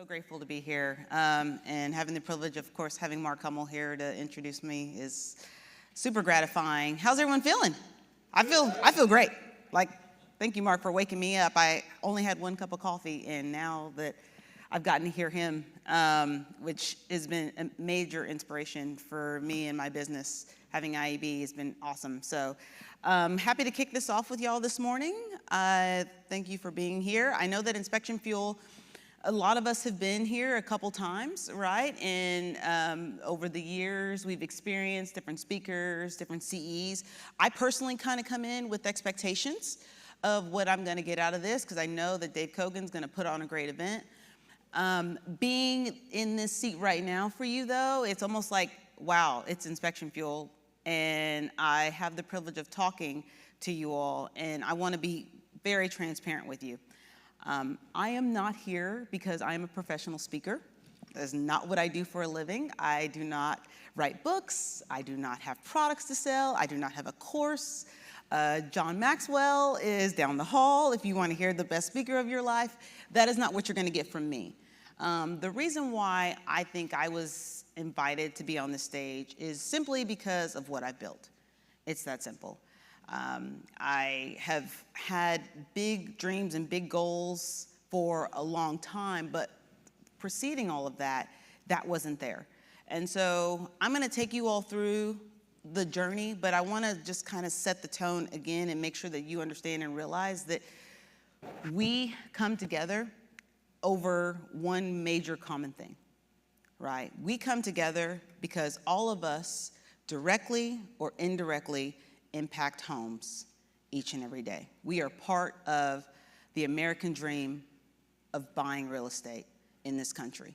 grateful to be here, and having the privilege, of course, having Mark Hummel here to introduce me is super gratifying. How's everyone feeling? I feel great. Like, thank you, Mark, for waking me up. I only had one cup of coffee, and now that I've gotten to hear him, which has been a major inspiration for me and my business, having IEB has been awesome. So happy to kick this off with y'all this morning. Thank you for being here. I know that Inspection Fuel, a lot of us have been here a couple times, right? And over the years, we've experienced different speakers, different CEs. I personally kind of come in with expectations of what I'm gonna get out of this, because I know that Dave Kogan's gonna put on a great event. Being in this seat right now for you, though, it's almost like, wow, it's Inspection Fuel, and I have the privilege of talking to you all, and I wanna be very transparent with you. I am not here because I am a professional speaker. That's not what I do for a living. I do not write books. I do not have products to sell. I do not have a course. John Maxwell is down the hall. If you want to hear the best speaker of your life, that is not what you're going to get from me. The reason why I think I was invited to be on this stage is simply because of what I built. It's that simple. I have had big dreams and big goals for a long time, but preceding all of that, that wasn't there. And so I'm gonna take you all through the journey, but I wanna just kind of set the tone again and make sure that you understand and realize that we come together over one major common thing, right? We come together because all of us, directly or indirectly, impact homes each and every day. We are part of the American dream of buying real estate in this country.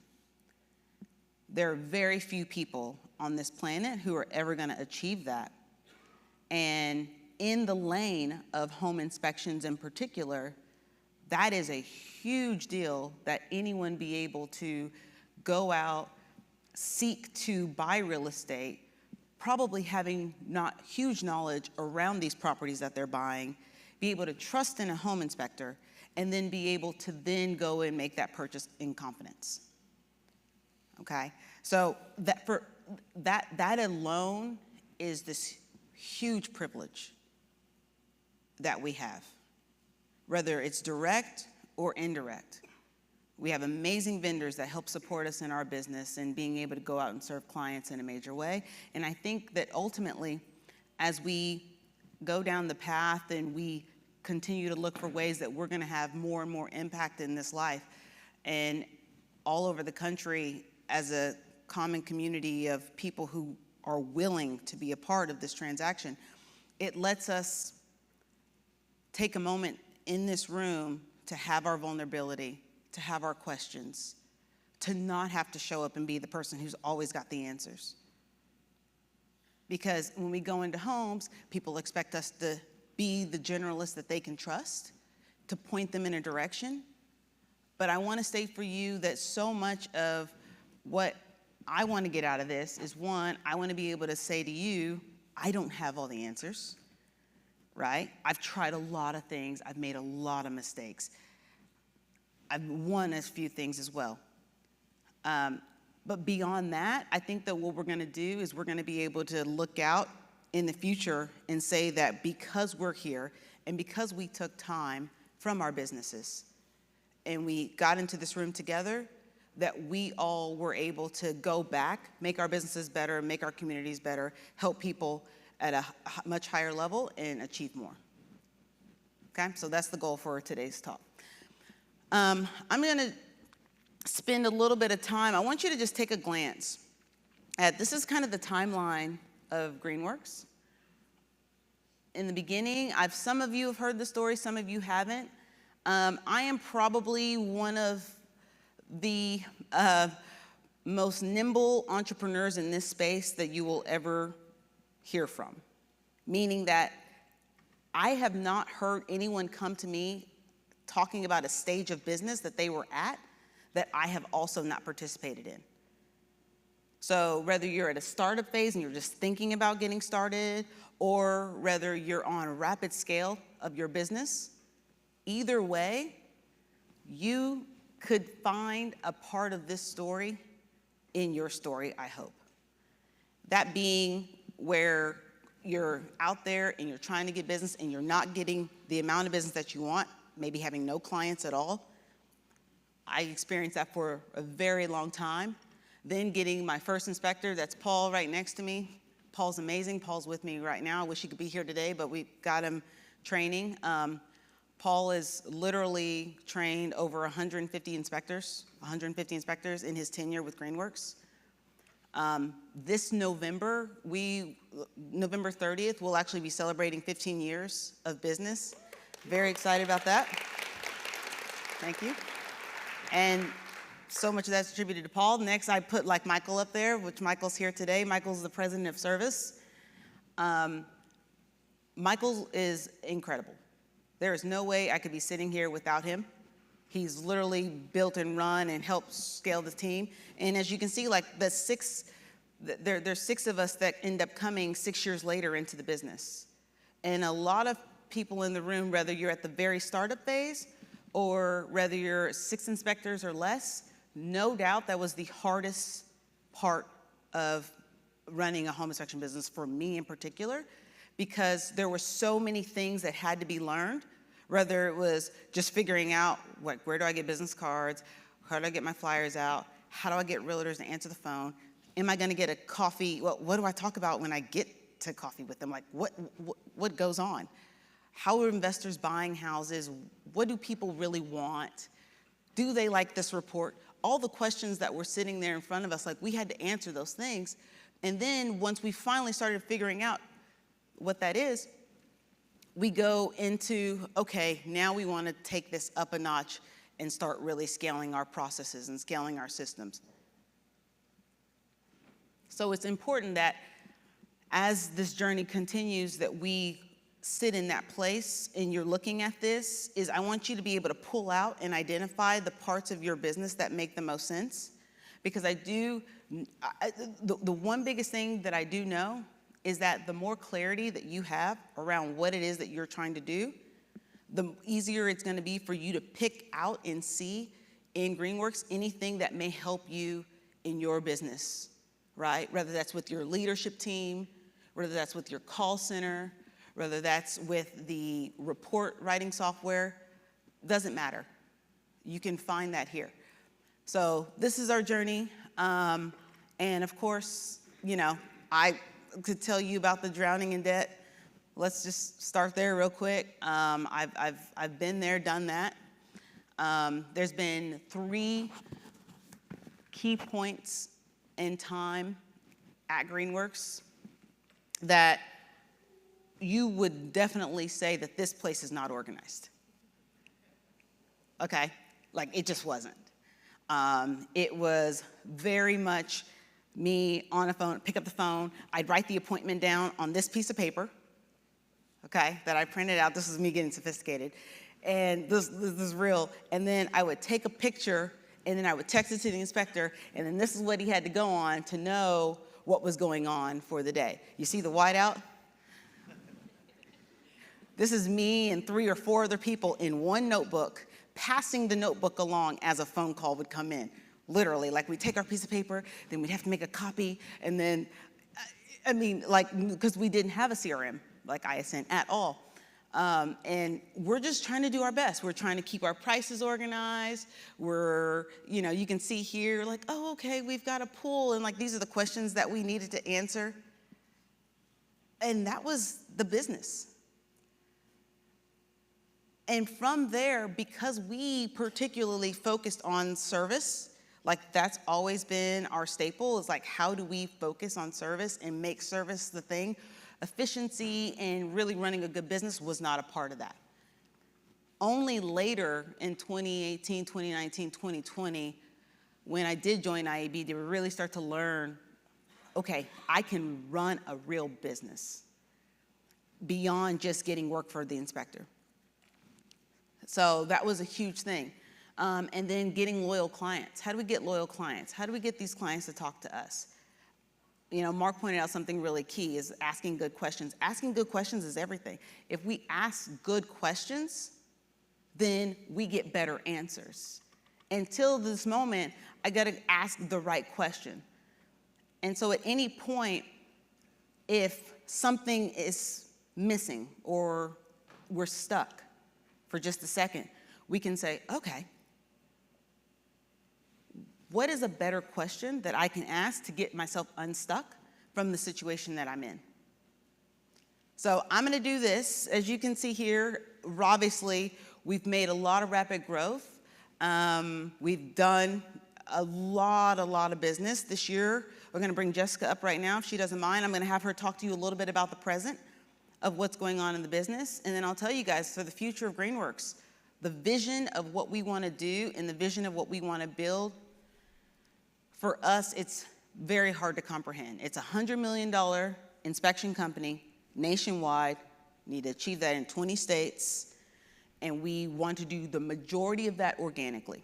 There are very few people on this planet who are ever gonna achieve that. And in the lane of home inspections in particular, that is a huge deal that anyone be able to go out, seek to buy real estate, probably having not huge knowledge around these properties that they're buying, be able to trust in a home inspector, and then be able to then go and make that purchase in confidence. Okay? So that alone is this huge privilege that we have, whether it's direct or indirect. We have amazing vendors that help support us in our business and being able to go out and serve clients in a major way. And I think that ultimately, as we go down the path and we continue to look for ways that we're gonna have more and more impact in this life, and all over the country as a common community of people who are willing to be a part of this transaction, it lets us take a moment in this room to have our vulnerability, to have our questions, to not have to show up and be the person who's always got the answers. Because when we go into homes, people expect us to be the generalist that they can trust, to point them in a direction. But I want to state for you that so much of what I want to get out of this is, one, I want to be able to say to you, I don't have all the answers, right? I've tried a lot of things. I've made a lot of mistakes. I've won a few things as well. But beyond that, I think that what we're gonna do is we're gonna be able to look out in the future and say that because we're here and because we took time from our businesses and we got into this room together, that we all were able to go back, make our businesses better, make our communities better, help people at a much higher level and achieve more. Okay, so that's the goal for today's talk. I'm gonna spend a little bit of time. I want you to just take a glance at, this is kind of the timeline of Greenworks. In the beginning, some of you have heard the story, some of you haven't. I am probably one of the most nimble entrepreneurs in this space that you will ever hear from. Meaning that I have not heard anyone come to me talking about a stage of business that they were at that I have also not participated in. So whether you're at a startup phase and you're just thinking about getting started, or whether you're on a rapid scale of your business, either way, you could find a part of this story in your story, I hope. That being where you're out there and you're trying to get business and you're not getting the amount of business that you want, maybe having no clients at all. I experienced that for a very long time. Then getting my first inspector, that's Paul right next to me. Paul's amazing. Paul's with me right now. I wish he could be here today, but we got him training. Paul is literally trained over 150 inspectors in his tenure with Greenworks. This November, November 30th, we'll actually be celebrating 15 years of business. Very excited about that. Thank you. And so much of that's attributed to Paul. Next, I put like Michael up there, which Michael's here today. Michael's the president of service. Michael is incredible. There is no way I could be sitting here without him. He's literally built and run and helped scale the team. And as you can see, like there's 6 of us that end up coming 6 years later into the business. And a lot of people in the room, whether you're at the very startup phase or whether you're 6 inspectors or less, no doubt that was the hardest part of running a home inspection business for me in particular, because there were so many things that had to be learned, whether it was just figuring out where do I get business cards, how do I get my flyers out, how do I get realtors to answer the phone, am I gonna get a coffee, what do I talk about when I get to coffee with them, like what goes on? How are investors buying houses? What do people really want? Do they like this report? All the questions that were sitting there in front of us, like we had to answer those things. And then once we finally started figuring out what that is, we go into, okay, now we want to take this up a notch and start really scaling our processes and scaling our systems. So it's important that as this journey continues that we sit in that place and you're looking at this, is I want you to be able to pull out and identify the parts of your business that make the most sense. Because the one biggest thing that I do know is that the more clarity that you have around what it is that you're trying to do, the easier it's gonna be for you to pick out and see in Greenworks anything that may help you in your business, right? Whether that's with your leadership team, whether that's with your call center, whether that's with the report writing software, doesn't matter. You can find that here. So this is our journey. And of course, you know, I could tell you about the drowning in debt. Let's just start there real quick. I've been there, done that. There's been 3 key points in time at Greenworks that you would definitely say that this place is not organized. Okay, like it just wasn't. It was very much me on a phone, pick up the phone, I'd write the appointment down on this piece of paper, okay, that I printed out. This is me getting sophisticated. And this is real. And then I would take a picture and then I would text it to the inspector, and then this is what he had to go on to know what was going on for the day. You see the whiteout? This is me and 3 or 4 other people in one notebook, passing the notebook along as a phone call would come in. Literally, like we'd take our piece of paper, then we'd have to make a copy, and then, I mean, like, because we didn't have a CRM like ISN at all. And we're just trying to do our best. We're trying to keep our prices organized. We're, you know, you can see here, like, oh, okay, we've got a pool, and like these are the questions that we needed to answer. And that was the business. And from there, because we particularly focused on service, like that's always been our staple, is like how do we focus on service and make service the thing? Efficiency and really running a good business was not a part of that. Only later in 2018, 2019, 2020, when I did join IAB, did we really start to learn, okay, I can run a real business beyond just getting work for the inspector. So that was a huge thing. And then getting loyal clients. How do we get loyal clients? How do we get these clients to talk to us? You know, Mark pointed out something really key is asking good questions. Asking good questions is everything. If we ask good questions, then we get better answers. until this moment, I got to ask the right question. And so at any point, if something is missing or we're stuck for just a second, we can say, okay, what is a better question that I can ask to get myself unstuck from the situation that I'm in? So I'm going to do this. As you can see here, obviously, we've made a lot of rapid growth. We've done a lot of business this year. We're going to bring Jessica up right now, if she doesn't mind. I'm going to have her talk to you a little bit about the present of what's going on in the business. And then I'll tell you guys, for the future of Greenworks, the vision of what we want to do and the vision of what we want to build, for us, it's very hard to comprehend. It's a $100 million inspection company nationwide, need to achieve that in 20 states, and we want to do the majority of that organically.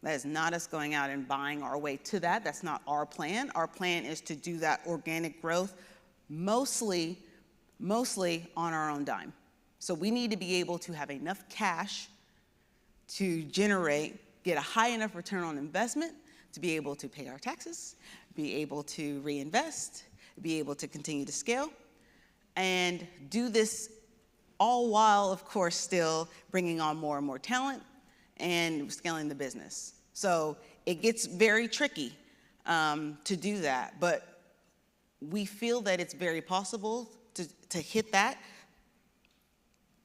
That is not us going out and buying our way to that. That's not our plan. Our plan is to do that organic growth mostly on our own dime. So we need to be able to have enough cash to get a high enough return on investment to be able to pay our taxes, be able to reinvest, be able to continue to scale, and do this all while, of course, still bringing on more and more talent and scaling the business. So it gets very tricky to do that, but we feel that it's very possible to hit that.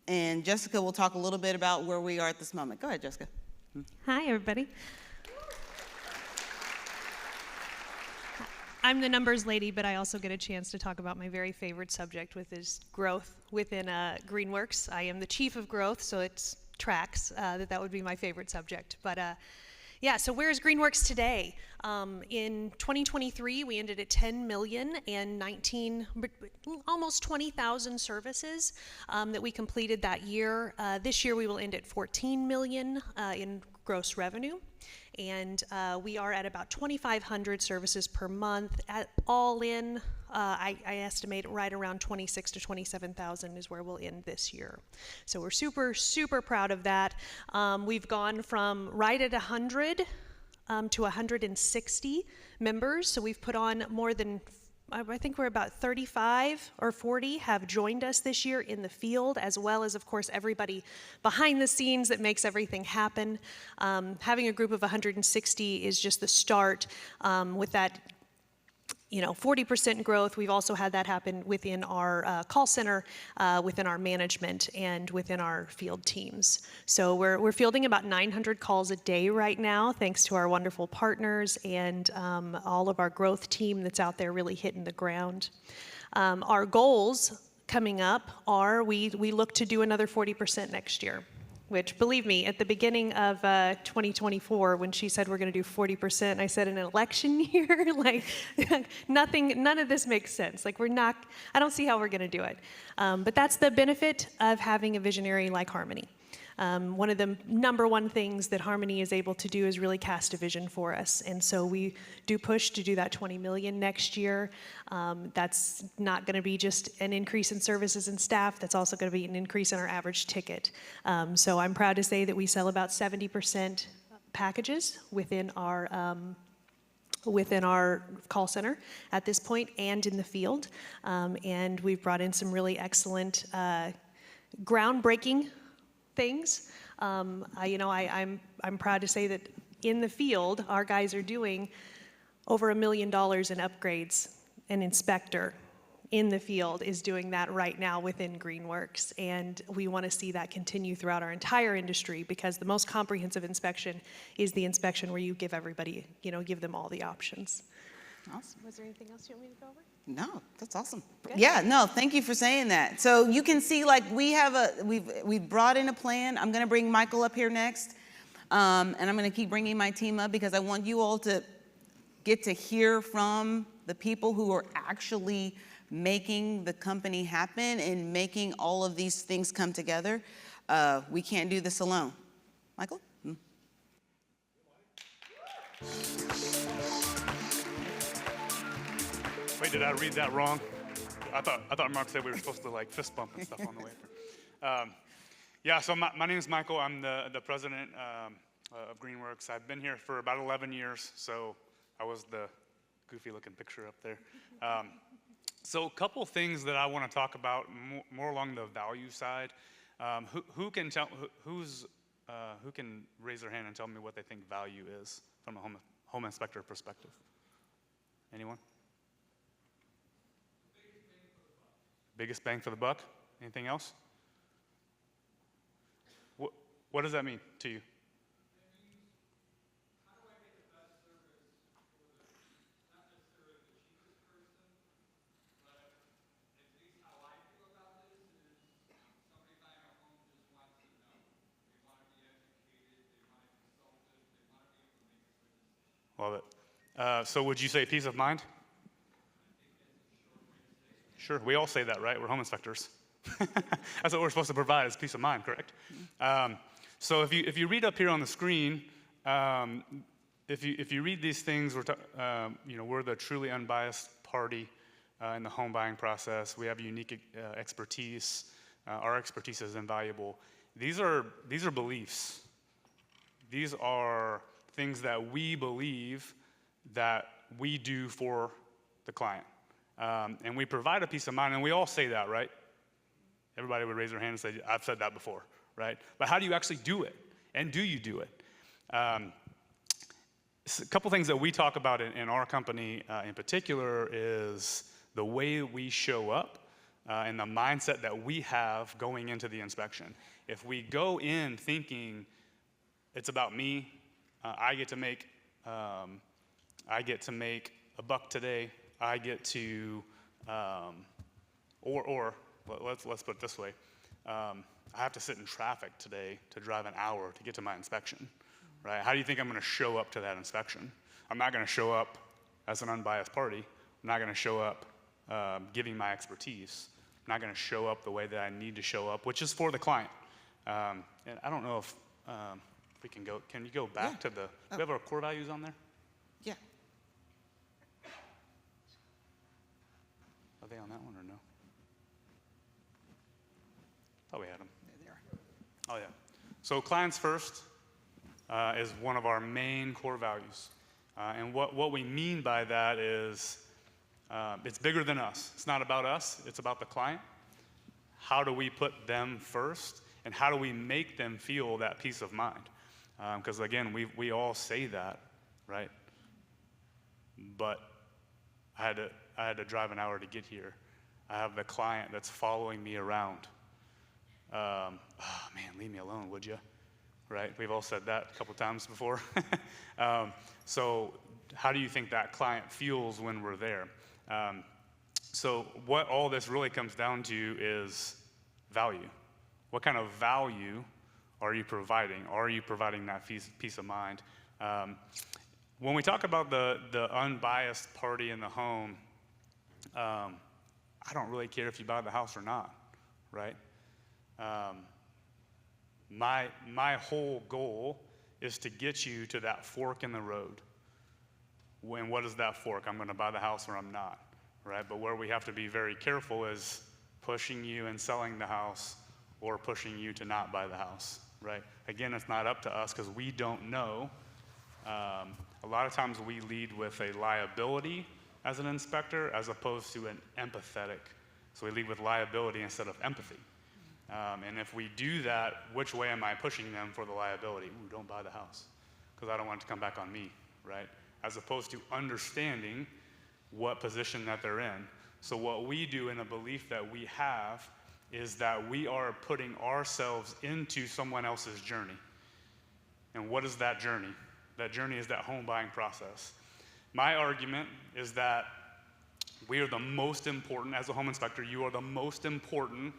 And Jessica will talk a little bit about where we are at this moment. Go ahead, Jessica. Hi, everybody. I'm the numbers lady, but I also get a chance to talk about my very favorite subject, which is growth within Greenworks. I am the chief of growth, so it tracks that would be my favorite subject. But yeah, so where is Greenworks today? In 2023, we ended at 10 million and almost 20,000 services that we completed that year. This year, we will end at 14 million in gross revenue. And we are at about 2,500 services per month. All in, I estimate right around 26 to 27,000 is where we'll end this year. So we're super proud of that. We've gone from right at 100 to 160 members. So we've put on more than, I think we're about 35 or 40 have joined us this year in the field, as well as, of course, everybody behind the scenes that makes everything happen. Having a group of 160 is just the start. With that, 40% growth, we've also had that happen within our call center, within our management, and within our field teams. So we're fielding about 900 calls a day right now, thanks to our wonderful partners and all of our growth team that's out there really hitting the ground. Our goals coming up are we look to do another 40% next year. Which, believe me, at the beginning of 2024, when she said we're going to do 40%, I said an election year, like none of this makes sense. Like I don't see how we're going to do it. But that's the benefit of having a visionary like Harmony. One of the number one things that Harmony is able to do is really cast a vision for us. And so we do push to do that 20 million next year. That's not going to be just an increase in services and staff. That's also going to be an increase in our average ticket. So I'm proud to say that we sell about 70% packages within our call center at this point and in the field. And we've brought in some really excellent groundbreaking things. I'm proud to say that in the field, our guys are doing over $1 million in upgrades. An inspector in the field is doing that right now within Greenworks, and we want to see that continue throughout our entire industry, because the most comprehensive inspection is the inspection where you give everybody, give them all the options. Awesome. Was there anything else you want me to go over? No, that's awesome. Good. Yeah, no, thank you for saying that. So you can see, like, we've brought in a plan. I'm going to bring Michael up here next, and I'm going to keep bringing my team up, because I want you all to get to hear from the people who are actually making the company happen and making all of these things come together. We can't do this alone. Michael? Wait, did I read that wrong? I thought Mark said we were supposed to like fist bump and stuff on the way. Yeah, so my name is Michael. I'm the president of Greenworks. I've been here for about 11 years, so I was the goofy-looking picture up there. So a couple things that I want to talk about more along the value side. Who can raise their hand and tell me what they think value is from a home inspector perspective? Anyone? Biggest bang for the buck. Anything else? What does that mean to you? Love it. So would you say peace of mind? Sure, we all say that, right? We're home inspectors. That's what we're supposed to provide is peace of mind, correct? So if you read up here on the screen, if you read these things, we're the truly unbiased party in the home buying process. We have unique expertise. Our expertise is invaluable. These are beliefs. These are things that we believe that we do for the client. And we provide a peace of mind, and we all say that, right? Everybody would raise their hand and say, I've said that before, right? But how do you actually do it? And do you do it? A couple things that we talk about in our company in particular is the way we show up and the mindset that we have going into the inspection. If we go in thinking it's about me, I get to make a buck today. I get to, let's put it this way. I have to sit in traffic today to drive an hour to get to my inspection, right? How do you think I'm going to show up to that inspection? I'm not going to show up as an unbiased party. I'm not going to show up giving my expertise. I'm not going to show up the way that I need to show up, which is for the client. And I don't know if we can go. Can you go back to the? Do we have our core values on there? Yeah. Are they on that one or no? Thought we had them. There they are. Oh yeah. So clients first is one of our main core values, and what we mean by that is it's bigger than us. It's not about us. It's about the client. How do we put them first, and how do we make them feel that peace of mind? Because again, we all say that, right? But I had to drive an hour to get here. I have the client that's following me around. Oh man, leave me alone, would you? Right? We've all said that a couple times before. So how do you think that client feels when we're there? So what all this really comes down to is value. What kind of value are you providing? Are you providing that peace of mind? When we talk about the unbiased party in the home, I don't really care if you buy the house or not, right? My whole goal is to get you to that fork in the road. When what is that fork? I'm going to buy the house or I'm not, right? But where we have to be very careful is pushing you and selling the house or pushing you to not buy the house, right? Again, it's not up to us because we don't know. A lot of times we lead with a liability as an inspector as opposed to an empathetic. So we lead with liability instead of empathy. And if we do that, which way am I pushing them for the liability? Ooh, don't buy the house because I don't want it to come back on me, right? As opposed to understanding what position that they're in. So what we do in a belief that we have is that we are putting ourselves into someone else's journey. And what is that journey? That journey is that home buying process. My argument is that we are the most important, as a home inspector, you are the most important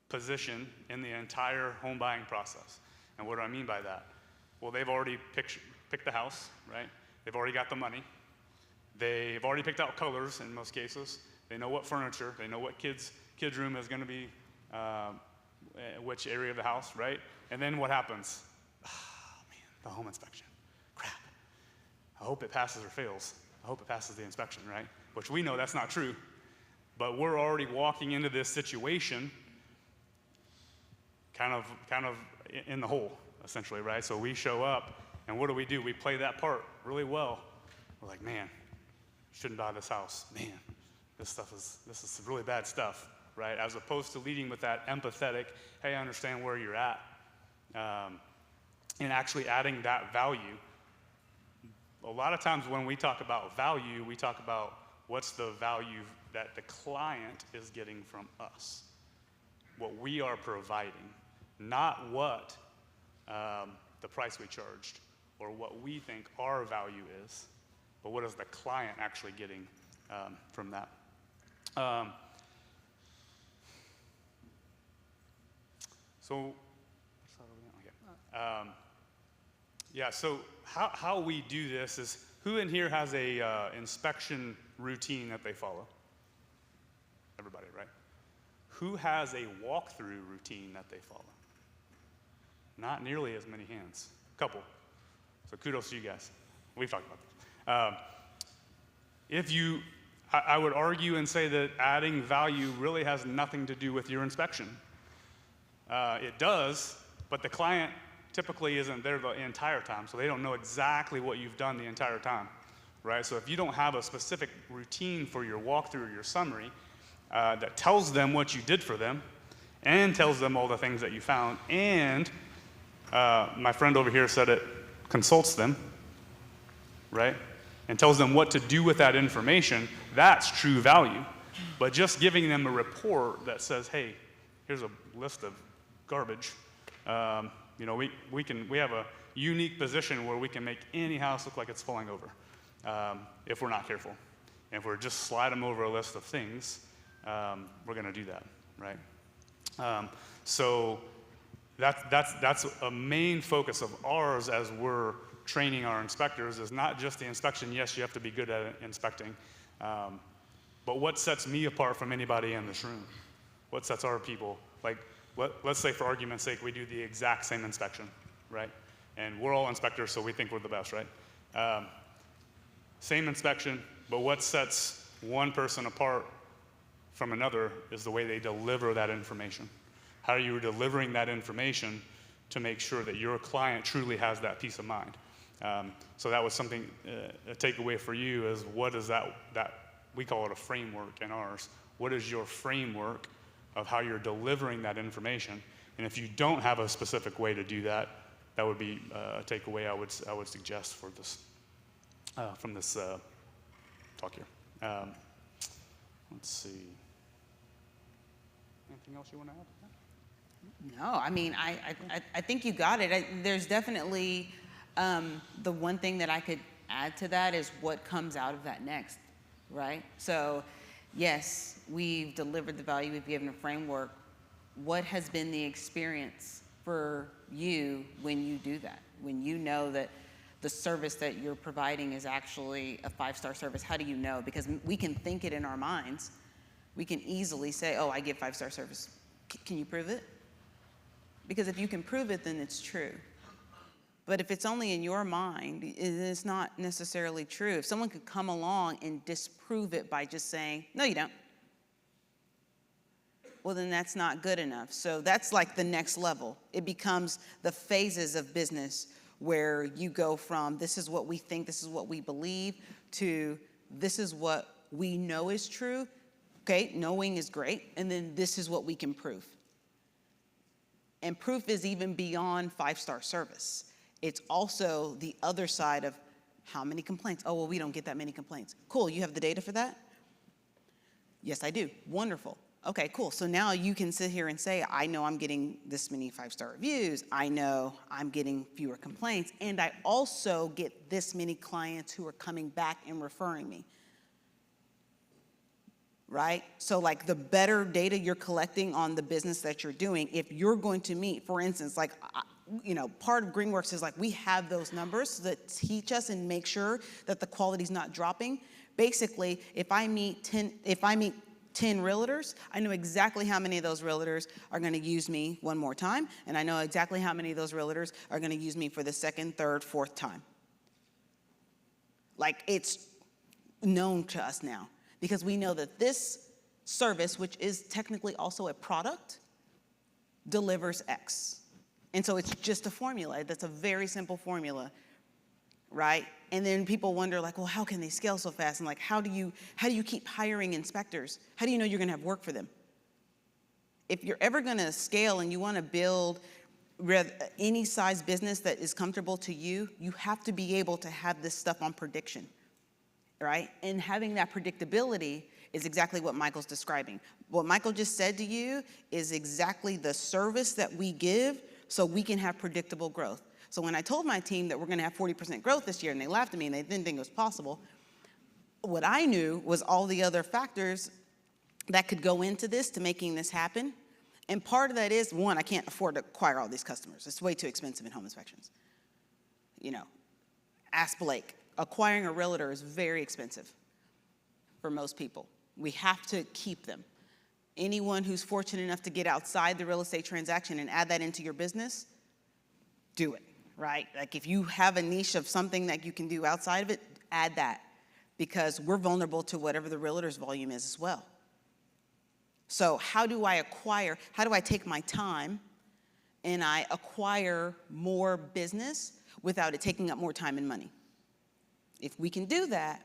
position in the entire home buying process. And what do I mean by that? Well, they've already picked the house, right? They've already got the money. They've already picked out colors in most cases. They know what furniture, they know what kids' room is going to be, which area of the house, right? And then what happens? Oh, man, the home inspection. Crap. I hope it passes or fails. I hope it passes the inspection, right? Which we know that's not true. But we're already walking into this situation kind of in the hole, essentially, right? So we show up And what do? We play that part really well. We're like, man, shouldn't buy this house. Man, this is really bad stuff, right? As opposed to leading with that empathetic, hey, I understand where you're at, and actually adding that value. A lot of times when we talk about value, we talk about what's the value that the client is getting from us, what we are providing, not what the price we charged or what we think our value is, but what is the client actually getting from that. So how we do this is, who in here has a inspection routine that they follow? Everybody, right? Who has a walkthrough routine that they follow? Not nearly as many hands. A couple. So kudos to you guys. We've talked about this. I would argue and say that adding value really has nothing to do with your inspection. It does, but the client typically isn't there the entire time, so they don't know exactly what you've done the entire time, right? So if you don't have a specific routine for your walkthrough or your summary that tells them what you did for them and tells them all the things that you found, and my friend over here said it, consults them, right? And tells them what to do with that information, that's true value. But just giving them a report that says, hey, here's a list of garbage, we have a unique position where we can make any house look like it's falling over if we're not careful. And if we're just slide them over a list of things, we're going to do that, right? So that's a main focus of ours as we're training our inspectors, is not just the inspection. Yes, you have to be good at inspecting, but what sets me apart from anybody in this room? What sets our people? Like, let's say for argument's sake, we do the exact same inspection, right? And we're all inspectors, so we think we're the best, right? Same inspection, but what sets one person apart from another is the way they deliver that information. How are you delivering that information to make sure that your client truly has that peace of mind? So that was something, a takeaway for you is, what is that we call it a framework in ours. What is your framework of how you're delivering that information? And if you don't have a specific way to do that, that would be a takeaway I would suggest for this from this talk here. Let's see. Anything else you want to add? No, I mean, I think you got it. There's definitely the one thing that I could add to that is what comes out of that next, right? So, yes, we've delivered the value, we've given a framework. What has been the experience for you when you do that? When you know that the service that you're providing is actually a 5-star service, how do you know? Because we can think it in our minds. We can easily say, oh, I give 5-star service. Can you prove it? Because if you can prove it, then it's true. But if it's only in your mind, it's not necessarily true. If someone could come along and disprove it by just saying, no, you don't, well, then that's not good enough. So that's like the next level. It becomes the phases of business where you go from this is what we think, this is what we believe, to this is what we know is true. Okay, knowing is great. And then this is what we can prove. And proof is even beyond 5-star service. It's also the other side of how many complaints. Oh, well, we don't get that many complaints. Cool, you have the data for that? Yes, I do. Wonderful. Okay, cool. So now you can sit here and say, I know I'm getting this many 5-star reviews. I know I'm getting fewer complaints. And I also get this many clients who are coming back and referring me. Right? So like the better data you're collecting on the business that you're doing, if you're going to meet, for instance, like, part of Greenworks is like we have those numbers that teach us and make sure that the quality's not dropping. Basically, if I meet 10 realtors, I know exactly how many of those realtors are going to use me one more time, and I know exactly how many of those realtors are going to use me for the second, third, fourth time. Like, it's known to us now because we know that this service, which is technically also a product, delivers X. And so it's just a formula. That's a very simple formula right? And then people wonder like, well, how can they scale so fast? And like, how do you keep hiring inspectors? How do you know you're gonna have work for them? If you're ever gonna scale and you wanna build any size business that is comfortable to you, you have to be able to have this stuff on prediction, right? And having that predictability is exactly what Michael's describing. What Michael just said to you is exactly the service that we give so we can have predictable growth. So when I told my team that we're gonna have 40% growth this year, and they laughed at me and they didn't think it was possible, what I knew was all the other factors that could go into this to making this happen. And part of that is, one, I can't afford to acquire all these customers. It's way too expensive in home inspections. You know, ask Blake. Acquiring a realtor is very expensive for most people. We have to keep them. Anyone who's fortunate enough to get outside the real estate transaction and add that into your business, do it, right? Like if you have a niche of something that you can do outside of it, add that, because we're vulnerable to whatever the realtor's volume is as well. So how do I take my time and I acquire more business without it taking up more time and money? If we can do that,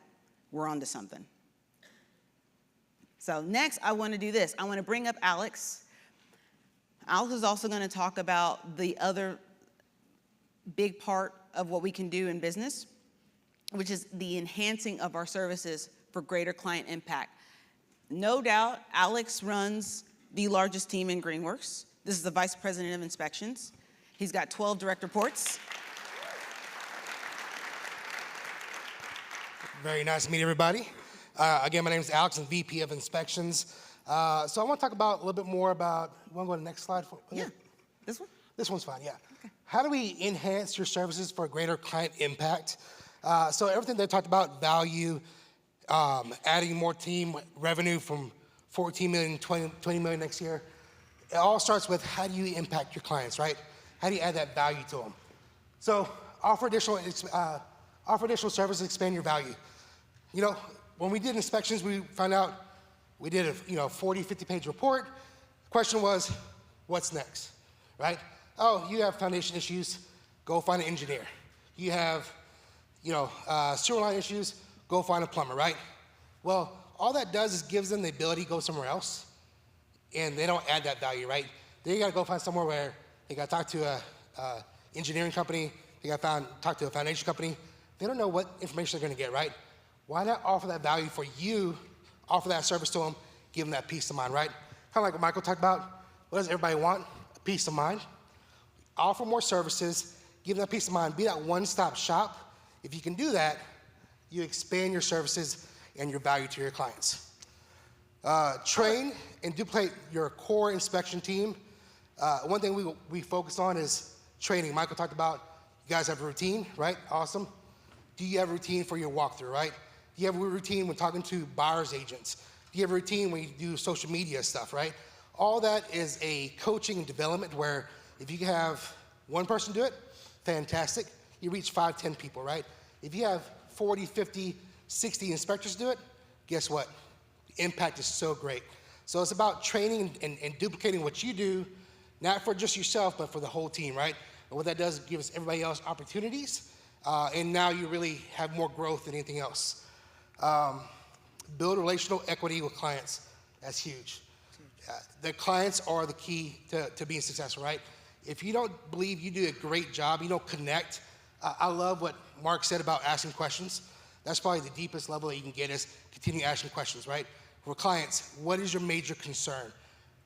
we're onto something. So next, I want to do this. I want to bring up Alex. Alex is also going to talk about the other big part of what we can do in business, which is the enhancing of our services for greater client impact. No doubt, Alex runs the largest team in Greenworks. This is the Vice President of Inspections. He's got 12 direct reports. Very nice to meet everybody. Again, my name is Alex. I'm VP of Inspections. So I want to talk about a little bit more about, you want to go to the next slide? Yeah, this one? This one's fine, yeah. Okay. How do we enhance your services for greater client impact? So everything they talked about, value, adding more team revenue from 14 million to 20 million next year, it all starts with how do you impact your clients, right? How do you add that value to them? So offer additional services, expand your value. You know, when we did inspections, we found out we did a 40, 50-page report. The question was, what's next, right? Oh, you have foundation issues, go find an engineer. You have, sewer line issues, go find a plumber, right? Well, all that does is gives them the ability to go somewhere else, and they don't add that value, right? They gotta go find somewhere where they gotta talk to a engineering company, they gotta talk to a foundation company. They don't know what information they're gonna get, right? Why not offer that value for you, offer that service to them, give them that peace of mind, right? Kind of like what Michael talked about. What does everybody want? A peace of mind. Offer more services, give them that peace of mind, be that one-stop shop. If you can do that, you expand your services and your value to your clients. Train and duplicate your core inspection team. One thing we focus on is training. Michael talked about, you guys have a routine, right? Awesome. Do you have a routine for your walkthrough, right? Do you have a routine when talking to buyer's agents? Do you have a routine when you do social media stuff, right? All that is a coaching and development where if you have one person do it, fantastic. You reach 5, 10 people, right? If you have 40, 50, 60 inspectors do it, guess what? The impact is so great. So it's about training and duplicating what you do, not for just yourself, but for the whole team, right? And what that does is gives everybody else opportunities, and now you really have more growth than anything else. Build relational equity with clients. That's huge. The clients are the key to being successful, right? If you don't believe you do a great job, you don't connect. I love what Mark said about asking questions. That's probably the deepest level that you can get is continue asking questions, right? For clients, what is your major concern?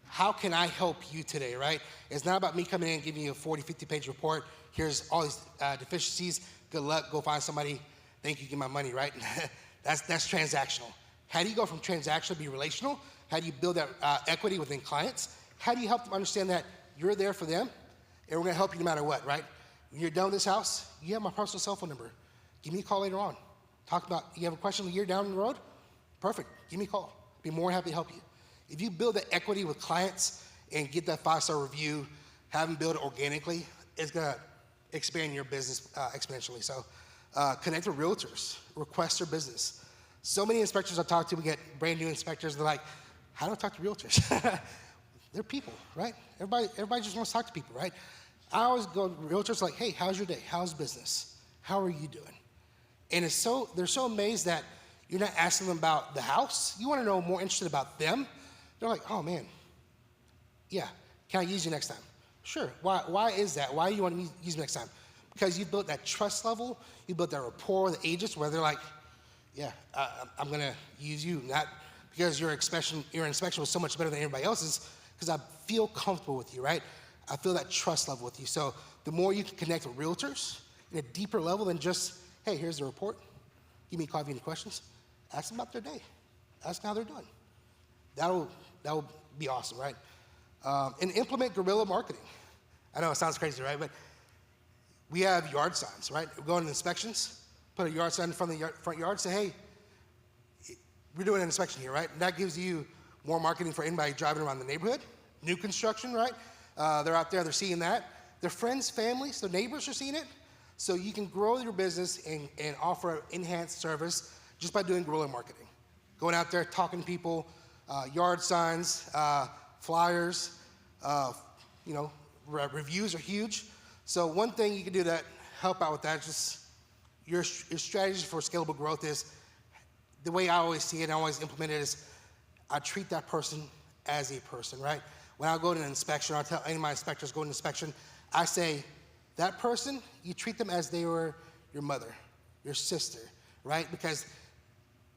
How can I help you today, right? It's not about me coming in and giving you a 40, 50-page report. Here's all these deficiencies. Good luck. Go find somebody. Thank you. Give my money, right? That's transactional. How do you go from transactional to be relational? How do you build that equity within clients? How do you help them understand that you're there for them and we're going to help you no matter what, right? When you're done with this house, you have my personal cell phone number. Give me a call later on. Talk about, you have a question a year down the road? Perfect. Give me a call. Be more than happy to help you. If you build that equity with clients and get that 5-star review, have them build it organically, it's going to expand your business exponentially. So connect with realtors, request their business. So many inspectors I talk to, we get brand new inspectors, they're like, how do I talk to realtors? They're people, right? Everybody just wants to talk to people, right? I always go to realtors like, hey, how's your day? How's business? How are you doing? And they're so amazed that you're not asking them about the house. You want to know more interested about them. They're like, oh man, yeah, can I use you next time? Sure. Why is that? Why do you want to use me next time? Because you built that trust level, you built that rapport with the agents where they're like, yeah, I'm going to use you, not because your inspection was so much better than everybody else's, because I feel comfortable with you, right? I feel that trust level with you. So the more you can connect with realtors in a deeper level than just, hey, here's the report, give me a call if you have any questions, ask them about their day, ask them how they're doing. That'll be awesome, right? And implement guerrilla marketing. I know it sounds crazy, right? But we have yard signs, right? We're going to inspections, put a yard sign in front of the front yard, say, hey, we're doing an inspection here, right? And that gives you more marketing for anybody driving around the neighborhood. New construction, right? They're out there, they're seeing that. Their friends, families, their neighbors are seeing it. So you can grow your business and offer enhanced service just by doing guerrilla marketing. Going out there, talking to people, yard signs, flyers, reviews are huge. So one thing you can do to help out with that, just your strategy for scalable growth is, the way I always see it and I always implement it is, I treat that person as a person, right? When I go to an inspection, or I tell any of my inspectors go to an inspection, I say, that person, you treat them as they were your mother, your sister, right? Because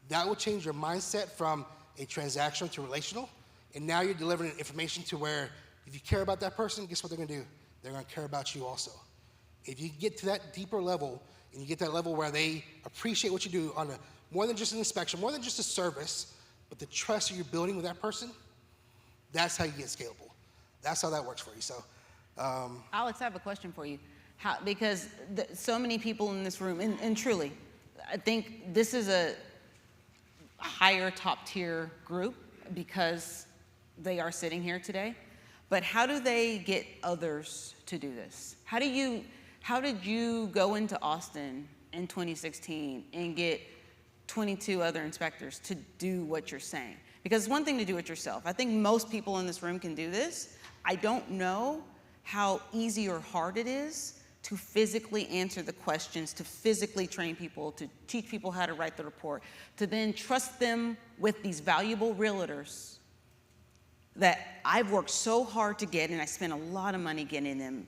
that will change your mindset from a transactional to relational. And now you're delivering information to where if you care about that person, guess what they're gonna do? They're gonna care about you also. If you get to that deeper level, and you get that level where they appreciate what you do on more than just an inspection, more than just a service, but the trust that you're building with that person, that's how you get scalable. That's how that works for you. So, Alex, I have a question for you. Because so many people in this room, and truly, I think this is a higher top tier group because they are sitting here today. But how do they get others to do this? How did you go into Austin in 2016 and get 22 other inspectors to do what you're saying? Because it's one thing to do it yourself. I think most people in this room can do this. I don't know how easy or hard it is to physically answer the questions, to physically train people, to teach people how to write the report, to then trust them with these valuable realtors that I've worked so hard to get, and I spent a lot of money getting them.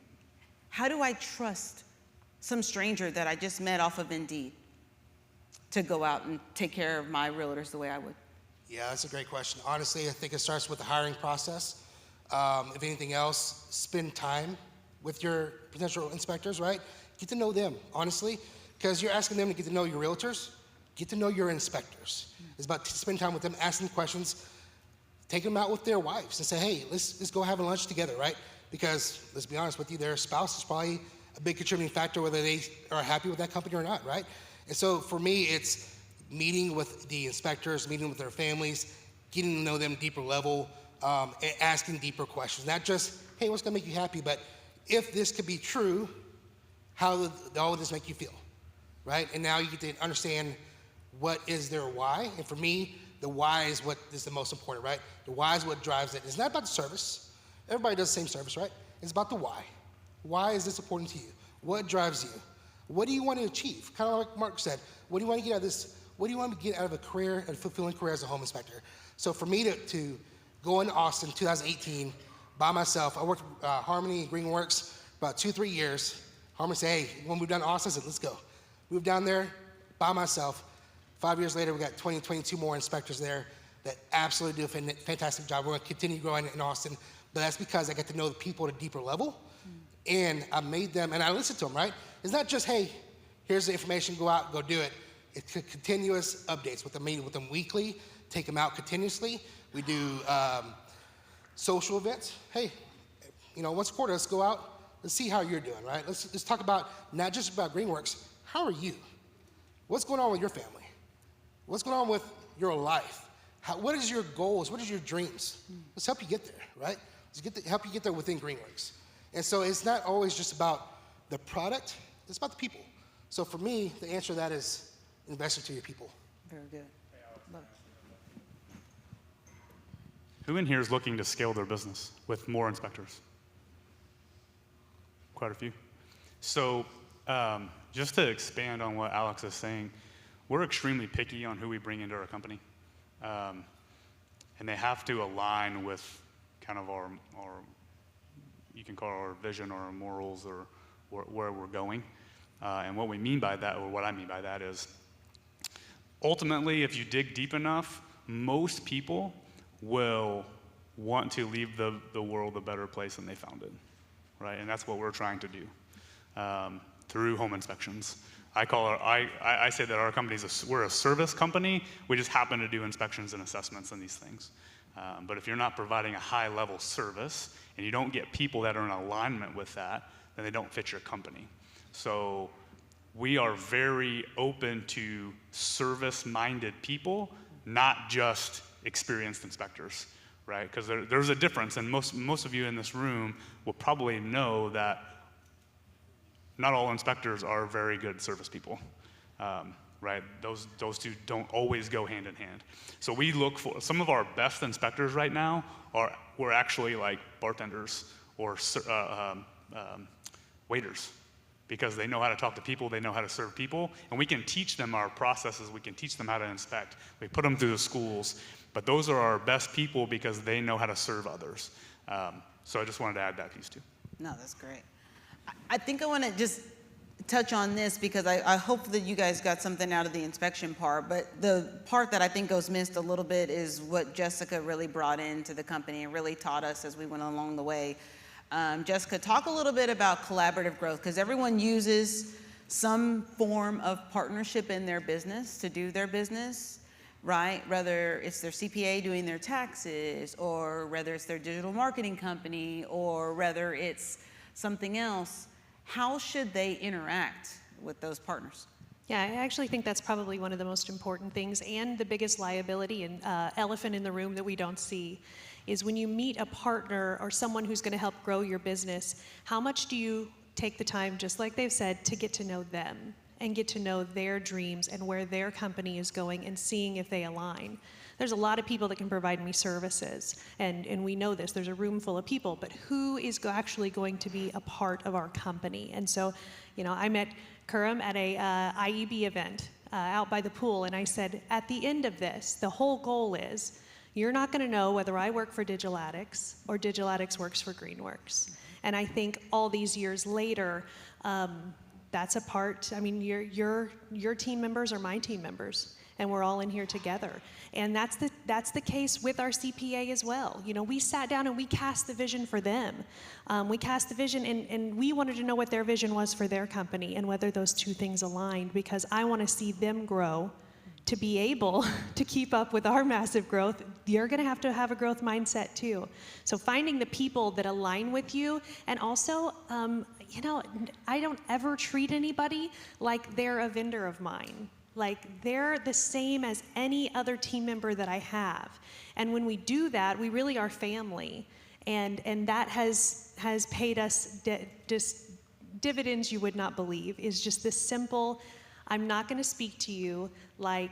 How do I trust some stranger that I just met off of Indeed to go out and take care of my realtors the way I would? yeah, that's a great question. Honestly, I think it starts with the hiring process. If anything else, spend time with your potential inspectors, right? Get to know them, honestly, because you're asking them to get to know your realtors, get to know your inspectors. It's about spending time with them, asking questions, take them out with their wives and say, hey, let's go have a lunch together, right? Because let's be honest with you, their spouse is probably a big contributing factor whether they are happy with that company or not, right? And so for me, it's meeting with the inspectors, meeting with their families, getting to know them deeper level, and asking deeper questions. Not just, hey, what's gonna make you happy, but if this could be true, how would all of this make you feel, right? And now you get to understand what is their why. And for me, the why is what is the most important, right? The why is what drives it. It's not about the service. Everybody does the same service, right? It's about the why. Why is this important to you? What drives you? What do you want to achieve? Kind of like Mark said, what do you want to get out of this? What do you want to get out of a career, a fulfilling career as a home inspector? So for me to go into Austin 2018 by myself, I worked Harmony and Greenworks about 2-3 years. Harmony said, hey, when we've done Austin, I said, let's go. Moved down there by myself. 5 years later, we got 22 more inspectors there that absolutely do a fantastic job. We're going to continue growing in Austin, but that's because I get to know the people at a deeper level, and I made them, and I listened to them, right? It's not just, hey, here's the information, go out, go do it. It's continuous updates with them, meeting with them weekly, take them out continuously. We do social events. Hey, once a quarter, let's go out, let's see how you're doing, right? Let's talk about, not just about Greenworks, how are you? What's going on with your family? What's going on with your life? What is your goals? What is your dreams? Let's help you get there, right? Let's help you get there within Greenworks. And so it's not always just about the product, it's about the people. So for me, the answer to that is invest into your people. Very good. Love it. Who in here is looking to scale their business with more inspectors? Quite a few. So Just to expand on what Alex is saying, we're extremely picky on who we bring into our company. And they have to align with kind of our you can call it our vision or our morals or where we're going. And what we mean by that, or what I mean by that is, ultimately, if you dig deep enough, most people will want to leave the world a better place than they found it, right? And that's what we're trying to do through home inspections. I say that our company we're a service company. We just happen to do inspections and assessments and these things. But if you're not providing a high-level service and you don't get people that are in alignment with that, then they don't fit your company. So we are very open to service-minded people, not just experienced inspectors, right? Because there's a difference, and most of you in this room will probably know that not all inspectors are very good service people, right? Those two don't always go hand in hand. So we look for, some of our best inspectors right now we're actually like bartenders or waiters, because they know how to talk to people, they know how to serve people, and we can teach them our processes, we can teach them how to inspect. We put them through the schools, but those are our best people because they know how to serve others. So I just wanted to add that piece too. No, that's great. I think I want to just touch on this because I hope that you guys got something out of the inspection part, but the part that I think goes missed a little bit is what Jessica really brought into the company and really taught us as we went along the way. Jessica, talk a little bit about collaborative growth, because everyone uses some form of partnership in their business to do their business, right? Whether it's their CPA doing their taxes, or whether it's their digital marketing company, or whether it's something else. How should they interact with those partners? Yeah, I actually think that's probably one of the most important things, and the biggest liability and elephant in the room that we don't see is when you meet a partner or someone who's going to help grow your business, how much do you take the time, just like they've said, to get to know them and get to know their dreams and where their company is going and seeing if they align. There's a lot of people that can provide me services, and we know this. There's a room full of people, but who is actually going to be a part of our company? And so, I met Kurum at a IEB event out by the pool, and I said, at the end of this, the whole goal is, you're not going to know whether I work for Digital Addicts or Digital Addicts works for Greenworks. And I think all these years later, that's a part. I mean, your team members are my team members, and we're all in here together. And that's the case with our CPA as well. We sat down and we cast the vision for them. We cast the vision, and we wanted to know what their vision was for their company and whether those two things aligned, because I want to see them grow to be able to keep up with our massive growth. You're going to have a growth mindset too. So finding the people that align with you, and also, I don't ever treat anybody like they're a vendor of mine. Like they're the same as any other team member that I have. And when we do that, we really are family. And that has paid us just dividends you would not believe. Is just this simple, I'm not going to speak to you like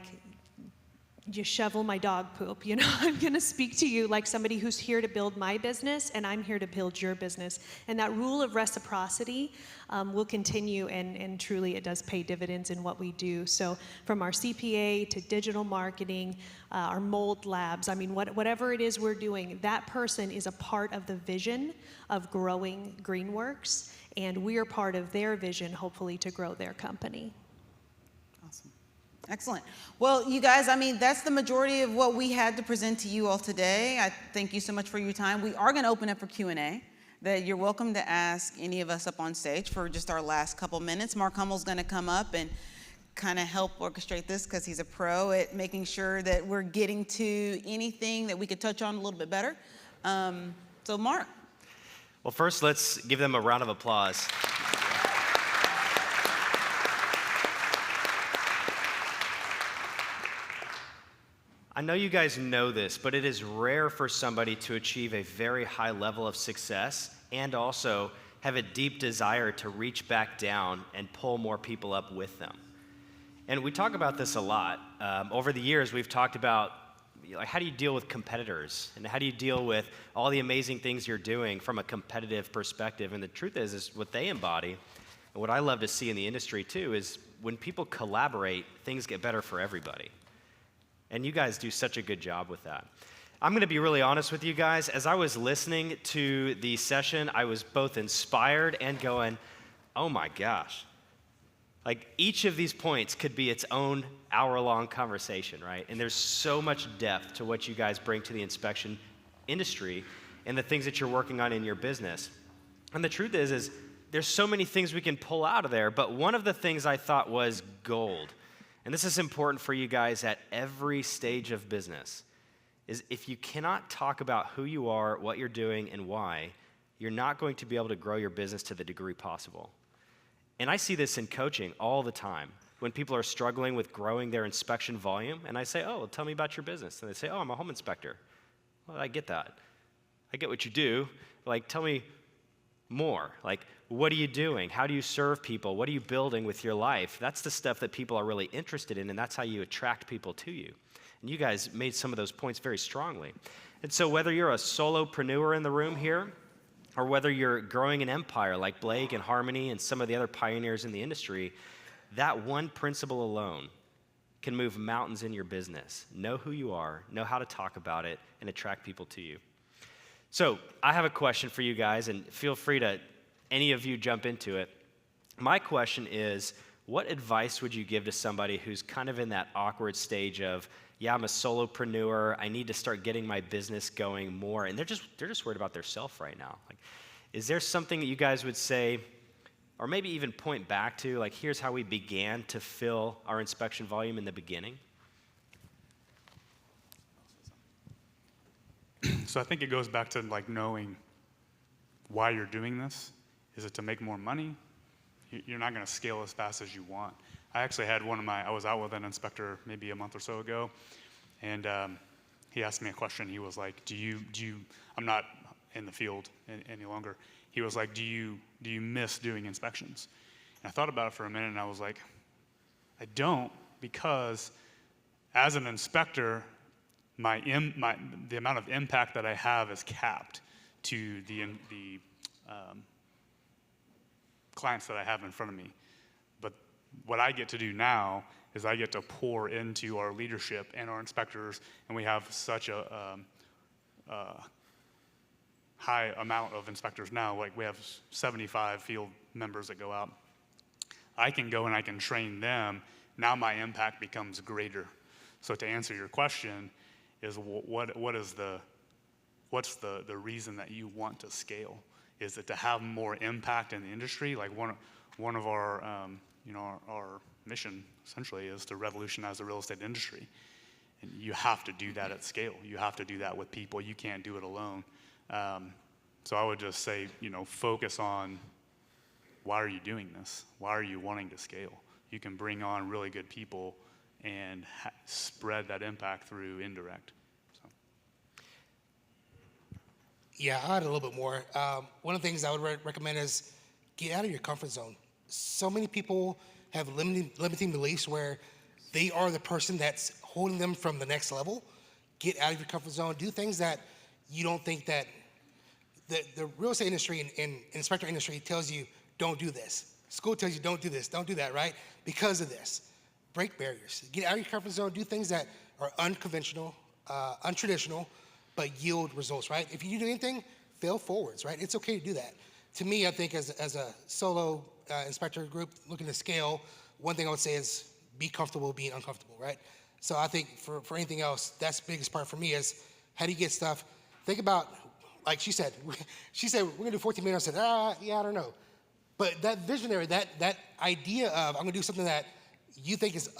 you shovel my dog poop. I'm going to speak to you like somebody who's here to build my business, and I'm here to build your business. And that rule of reciprocity will continue, and truly it does pay dividends in what we do. So from our CPA to digital marketing, our mold labs, whatever it is we're doing, that person is a part of the vision of growing Greenworks, and we are part of their vision, hopefully, to grow their company. Awesome. Excellent. Well, you guys, that's the majority of what we had to present to you all today. I thank you so much for your time. We are going to open up for Q&A. That you're welcome to ask any of us up on stage for just our last couple minutes. Mark Hummel's going to come up and kind of help orchestrate this, because he's a pro at making sure that we're getting to anything that we could touch on a little bit better. So Mark. Well, first, let's give them a round of applause. I know you guys know this, but it is rare for somebody to achieve a very high level of success and also have a deep desire to reach back down and pull more people up with them. And we talk about this a lot. Over the years, we've talked about how do you deal with competitors, and how do you deal with all the amazing things you're doing from a competitive perspective. And the truth is what they embody And what I love to see in the industry too is when people collaborate, things get better for everybody. And you guys do such a good job with that. I'm going to be really honest with you guys. As I was listening to the session, I was both inspired and going, oh my gosh. Like each of these points could be its own hour-long conversation, right? And there's so much depth to what you guys bring to the inspection industry and the things that you're working on in your business. And the truth is there's so many things we can pull out of there, but one of the things I thought was gold, and this is important for you guys at every stage of business, is if you cannot talk about who you are, what you're doing, and why, you're not going to be able to grow your business to the degree possible. And I see this in coaching all the time. When people are struggling with growing their inspection volume, and I say, oh, well, tell me about your business. And they say, oh, I'm a home inspector. Well, I get that. I get what you do. Like, tell me more. Like, what are you doing? How do you serve people? What are you building with your life? That's the stuff that people are really interested in, and that's how you attract people to you. And you guys made some of those points very strongly. And so whether you're a solopreneur in the room here, or whether you're growing an empire like Blake and Harmony and some of the other pioneers in the industry, that one principle alone can move mountains in your business. Know who you are, know how to talk about it, and attract people to you. So I have a question for you guys, and feel free to, any of you, jump into it. My question is, what advice would you give to somebody who's kind of in that awkward stage of, yeah, I'm a solopreneur, I need to start getting my business going more, and they're just worried about their self right now. Like, is there something that you guys would say, or maybe even point back to, like, here's how we began to fill our inspection volume in the beginning? So I think it goes back to like knowing why you're doing this. Is it to make more money? You're not going to scale as fast as you want. I actually had I was out with an inspector maybe a month or so ago, and he asked me a question. He was like, I'm not in the field any longer. He was like, do you miss doing inspections? And I thought about it for a minute, and I was like, I don't, because as an inspector, the amount of impact that I have is capped to the clients that I have in front of me. But what I get to do now is I get to pour into our leadership and our inspectors, and we have such a high amount of inspectors now. Like, we have 75 field members that go out. I can go and I can train them. Now my impact becomes greater. So to answer your question is, what's the reason that you want to scale? Is it to have more impact in the industry? Like, one of our our mission essentially is to revolutionize the real estate industry. And you have to do that at scale. You have to do that with people. You can't do it alone. So I would just say, focus on, why are you doing this? Why are you wanting to scale? You can bring on really good people and spread that impact through indirect. So. Yeah, I'll add a little bit more. One of the things I would recommend is get out of your comfort zone. So many people have limiting beliefs where they are the person that's holding them from the next level. Get out of your comfort zone. Do things that you don't think that the real estate industry and inspector industry tells you, don't do this. School tells you, don't do this, don't do that, right? Because of this. Break barriers. Get out of your comfort zone. Do things that are unconventional, untraditional, but yield results, right? If you do anything, fail forwards, right? It's okay to do that. To me, I think as a solo inspector group looking to scale, one thing I would say is be comfortable being uncomfortable, right? So I think for anything else, that's the biggest part for me is, how do you get stuff? Think about, like she said, we're gonna do 14 million. I said, yeah, I don't know. But that visionary, that idea of, I'm gonna do something that you think is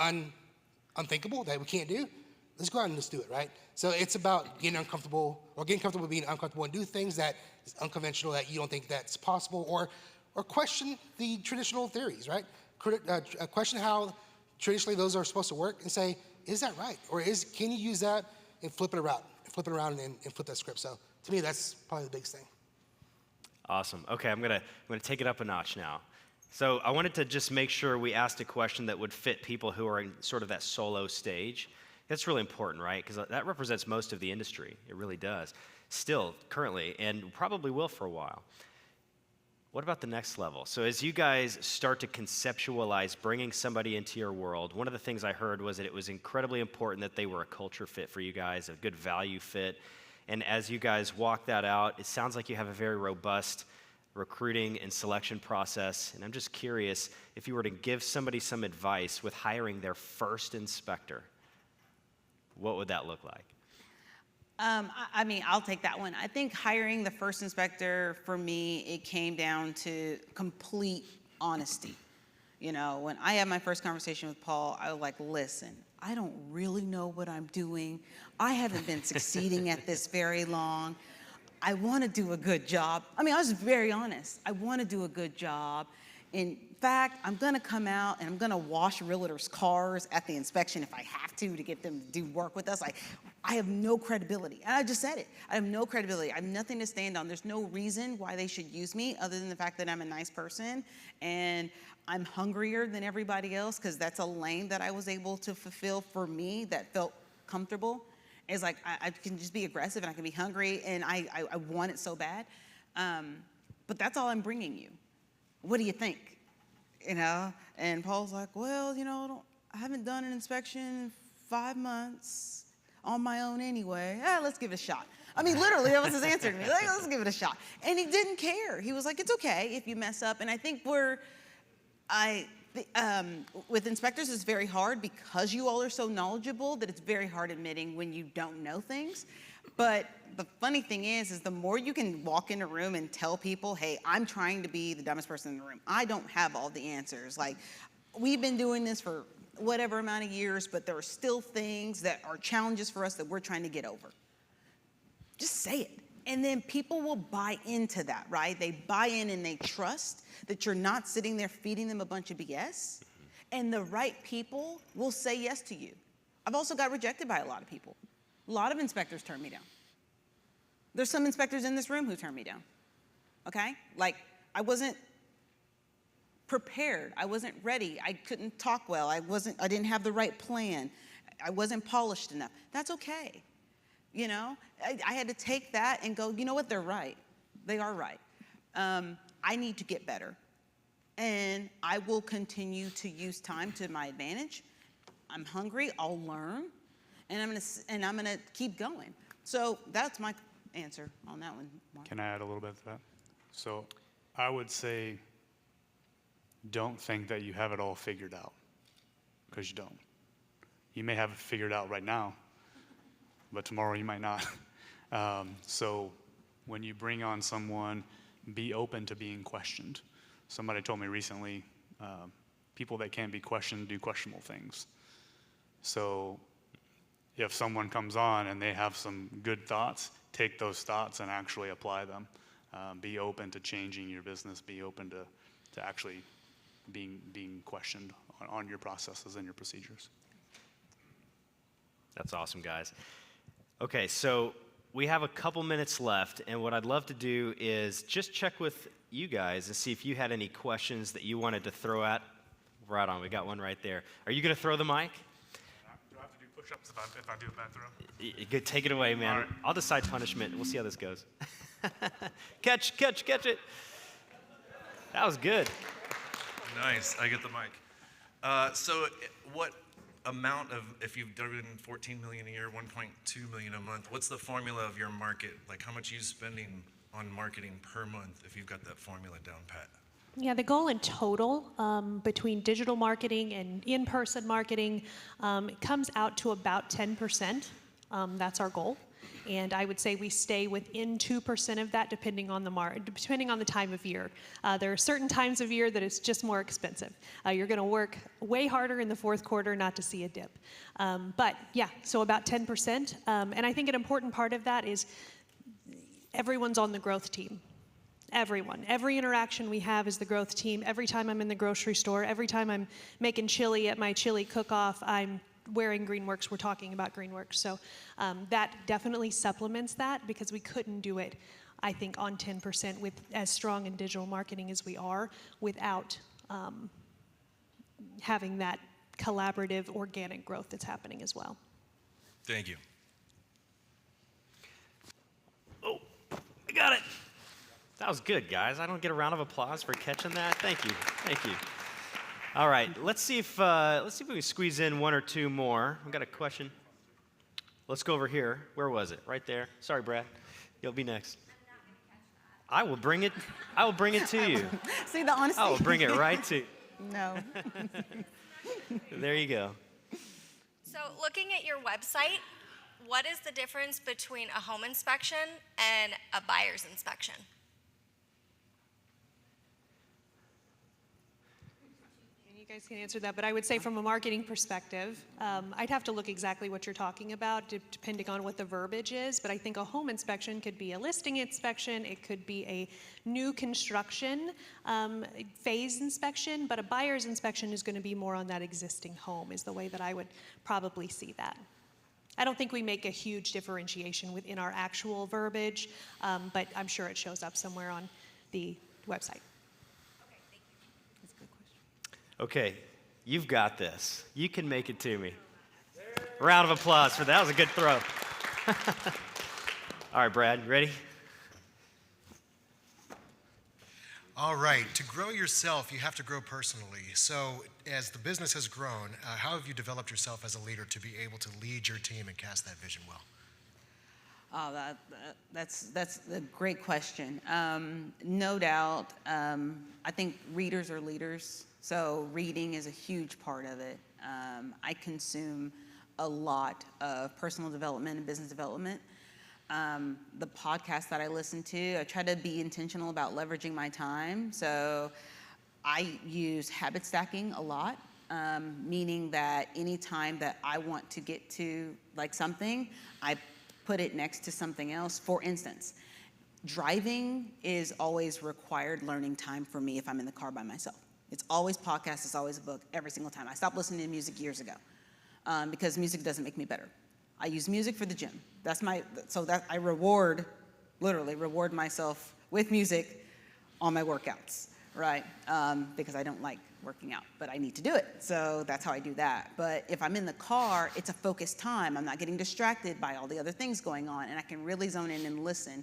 unthinkable, that we can't do, let's go out and let's do it, right? So it's about getting uncomfortable, or getting comfortable being uncomfortable, and do things that is unconventional, that you don't think that's possible, or question the traditional theories, right? Question how traditionally those are supposed to work, and say, is that right? Or can you use that and flip it around and flip that script? So to me, that's probably the biggest thing. Awesome. Okay, I'm gonna take it up a notch now. So I wanted to just make sure we asked a question that would fit people who are in sort of that solo stage. That's really important, right? Because that represents most of the industry. It really does. Still, currently, and probably will for a while. What about the next level? So as you guys start to conceptualize bringing somebody into your world, one of the things I heard was that it was incredibly important that they were a culture fit for you guys, a good value fit. And as you guys walk that out, it sounds like you have a very robust recruiting and selection process. And I'm just curious, if you were to give somebody some advice with hiring their first inspector, what would that look like? I mean, I'll take that one. I think hiring the first inspector, for me, it came down to complete honesty. You know, when I had my first conversation with Paul, I was like, listen, I don't really know what I'm doing. I haven't been succeeding at this very long. I want to do a good job. I mean, I was very honest. I want to do a good job. In fact, I'm going to come out and I'm going to wash realtors' cars at the inspection if I have to get them to do work with us. I have no credibility. And I just said it. I have no credibility. I have nothing to stand on. There's no reason why they should use me other than the fact that I'm a nice person and I'm hungrier than everybody else, because that's a lane that I was able to fulfill for me that felt comfortable. It's like I can just be aggressive and I can be hungry and I want it so bad. But that's all I'm bringing you. What do you think? You know? And Paul's like, well, you know, I haven't done an inspection in 5 months on my own anyway. Let's give it a shot. I mean, literally, that was his answer to me. Like, let's give it a shot. And he didn't care. He was like, it's okay if you mess up. And I think with inspectors, it's very hard because you all are so knowledgeable that it's very hard admitting when you don't know things. But the funny thing is the more you can walk in a room and tell people, hey, I'm trying to be the dumbest person in the room. I don't have all the answers. Like, we've been doing this for whatever amount of years, but there are still things that are challenges for us that we're trying to get over. Just say it. And then people will buy into that, right? They buy in and they trust that you're not sitting there feeding them a bunch of BS. And the right people will say yes to you. I've also got rejected by a lot of people. A lot of inspectors turn me down. There's some inspectors in this room who turn me down, okay? Like, I wasn't prepared. I wasn't ready. I couldn't talk well. I didn't have the right plan. I wasn't polished enough. That's okay. You know, I had to take that and go, you know what, they're right. They are right. I need to get better. And I will continue to use time to my advantage. I'm hungry, I'll learn, and I'm gonna keep going. So that's my answer on that one, Mark. Can I add a little bit to that? So I would say, don't think that you have it all figured out, because you don't. You may have it figured out right now, but tomorrow you might not. So when you bring on someone, be open to being questioned. Somebody told me recently, people that can't be questioned do questionable things. So if someone comes on and they have some good thoughts, take those thoughts and actually apply them. Be open to changing your business. Be open to actually being questioned on your processes and your procedures. That's awesome, guys. Okay, so we have a couple minutes left, and what I'd love to do is just check with you guys and see if you had any questions that you wanted to throw at. Right on, we got one right there. Are you going to throw the mic? Do I have to do push-ups if I do a bad throw? You could take it away, man. All right. I'll decide punishment. We'll see how this goes. Catch it. That was good. Nice, I get the mic. So what amount of, if you've done $14 million a year, $1.2 million a month, what's the formula of your market? Like, how much are you spending on marketing per month if you've got that formula down pat? Yeah, the goal in total between digital marketing and in-person marketing it comes out to about 10%. That's our goal. And I would say we stay within 2% of that depending on the time of year. There are certain times of year that it's just more expensive. You're going to work way harder in the fourth quarter not to see a dip. But yeah, so about 10%. And I think an important part of that is everyone's on the growth team. Everyone. Every interaction we have is the growth team. Every time I'm in the grocery store, every time I'm making chili at my chili cook-off, I'm wearing Greenworks, we're talking about Greenworks. So that definitely supplements that, because we couldn't do it, I think, on 10% with as strong in digital marketing as we are without having that collaborative, organic growth that's happening as well. Thank you. Oh, I got it. That was good, guys. I don't get a round of applause for catching that. Thank you. Thank you. All right, let's see if we can squeeze in one or two more. I've got a question. Let's go over here. Where was it? Right there. Sorry, Brad. You'll be next. I will bring it. I will bring it to you. See the honesty? I will bring it right to you. No. There you go. So looking at your website, what is the difference between a home inspection and a buyer's inspection? You guys can answer that, but I would say from a marketing perspective, I'd have to look exactly what you're talking about depending on what the verbiage is, but I think a home inspection could be a listing inspection, it could be a new construction phase inspection, but a buyer's inspection is going to be more on that existing home is the way that I would probably see that. I don't think we make a huge differentiation within our actual verbiage, but I'm sure it shows up somewhere on the website. Okay, you've got this. You can make it to me. Round of applause for that. That was a good throw. All right, Brad, you ready? All right, to grow yourself, you have to grow personally. So as the business has grown, how have you developed yourself as a leader to be able to lead your team and cast that vision well? Oh, that's a great question. No doubt, I think readers are leaders, so reading is a huge part of it. I consume a lot of personal development and business development. The podcasts that I listen to, I try to be intentional about leveraging my time. So I use habit stacking a lot, meaning that any time that I want to get to like something, I put it next to something else. For instance, driving is always required learning time for me if I'm in the car by myself. It's always podcasts, it's always a book, every single time. I stopped listening to music years ago because music doesn't make me better. I use music for the gym. I literally reward myself with music on my workouts, right? Because I don't like working out, but I need to do it. So that's how I do that. But if I'm in the car, it's a focused time. I'm not getting distracted by all the other things going on, and I can really zone in and listen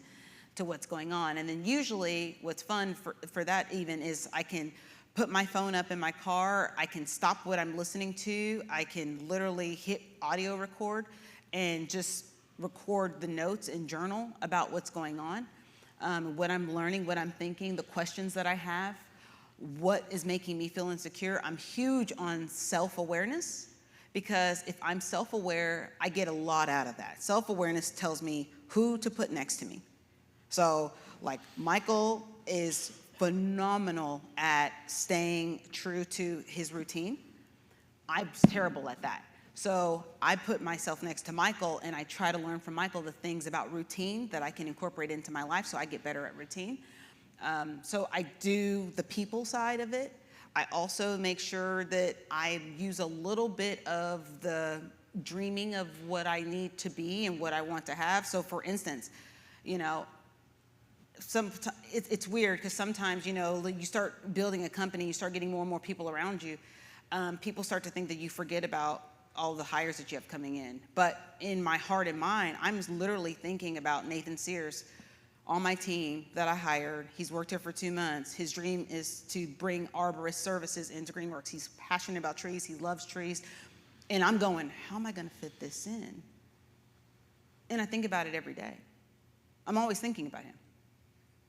to what's going on. And then usually what's fun for that even is I can put my phone up in my car, I can stop what I'm listening to, I can literally hit audio record and just record the notes and journal about what's going on, what I'm learning, what I'm thinking, the questions that I have, what is making me feel insecure. I'm huge on self-awareness because if I'm self-aware, I get a lot out of that. Self-awareness tells me who to put next to me. So like Michael is phenomenal at staying true to his routine. I'm terrible at that. So I put myself next to Michael and I try to learn from Michael the things about routine that I can incorporate into my life so I get better at routine. So I do the people side of it. I also make sure that I use a little bit of the dreaming of what I need to be and what I want to have. So for instance, you know, it's weird because sometimes, you know, you start building a company, you start getting more and more people around you. People start to think that you forget about all the hires that you have coming in. But in my heart and mind, I'm literally thinking about Nathan Sears on my team that I hired. He's worked here for 2 months. His dream is to bring arborist services into Greenworks. He's passionate about trees. He loves trees. And I'm going, how am I going to fit this in? And I think about it every day. I'm always thinking about him.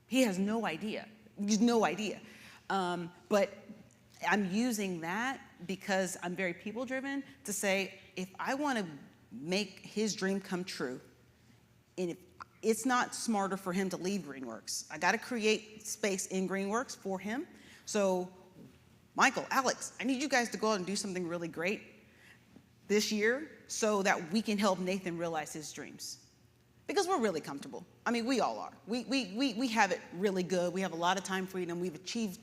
He has no idea. He's no idea. But I'm using that because I'm very people-driven to say, if I want to make his dream come true, and if it's not smarter for him to leave Greenworks, I got to create space in Greenworks for him. So, Michael, Alex, I need you guys to go out and do something really great this year so that we can help Nathan realize his dreams. Because we're really comfortable. I mean, we all are. We have it really good. We have a lot of time freedom. We've achieved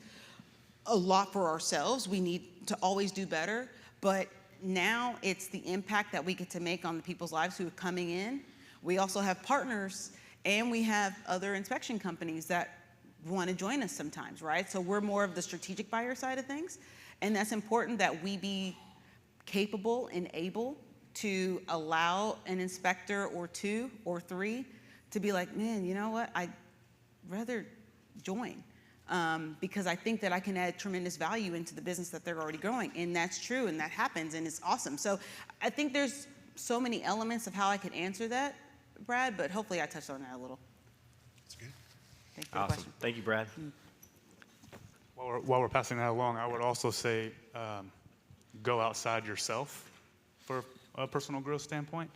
a lot for ourselves. We need to always do better. But now it's the impact that we get to make on the people's lives who are coming in. We also have partners, and we have other inspection companies that want to join us sometimes, right? So we're more of the strategic buyer side of things. And that's important that we be capable and able to allow an inspector or 2 or 3 to be like, man, you know what? I'd rather join. Because I think that I can add tremendous value into the business that they're already growing. And that's true, and that happens, and it's awesome. So I think there's so many elements of how I could answer that, Brad, but hopefully I touched on that a little. That's good. Thank you for the Awesome. question. Thank you, Brad. While we're passing that along, I would also say go outside yourself for a personal growth standpoint.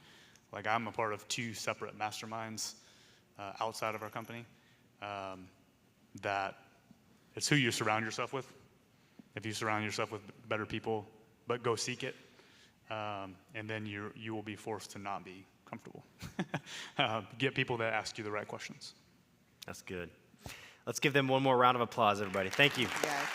Like I'm a part of 2 separate masterminds outside of our company that it's who you surround yourself with. If you surround yourself with better people, but go seek it, and then you will be forced to not be comfortable. Get people that ask you the right questions. That's good. Let's give them one more round of applause, everybody. Thank you. Yeah.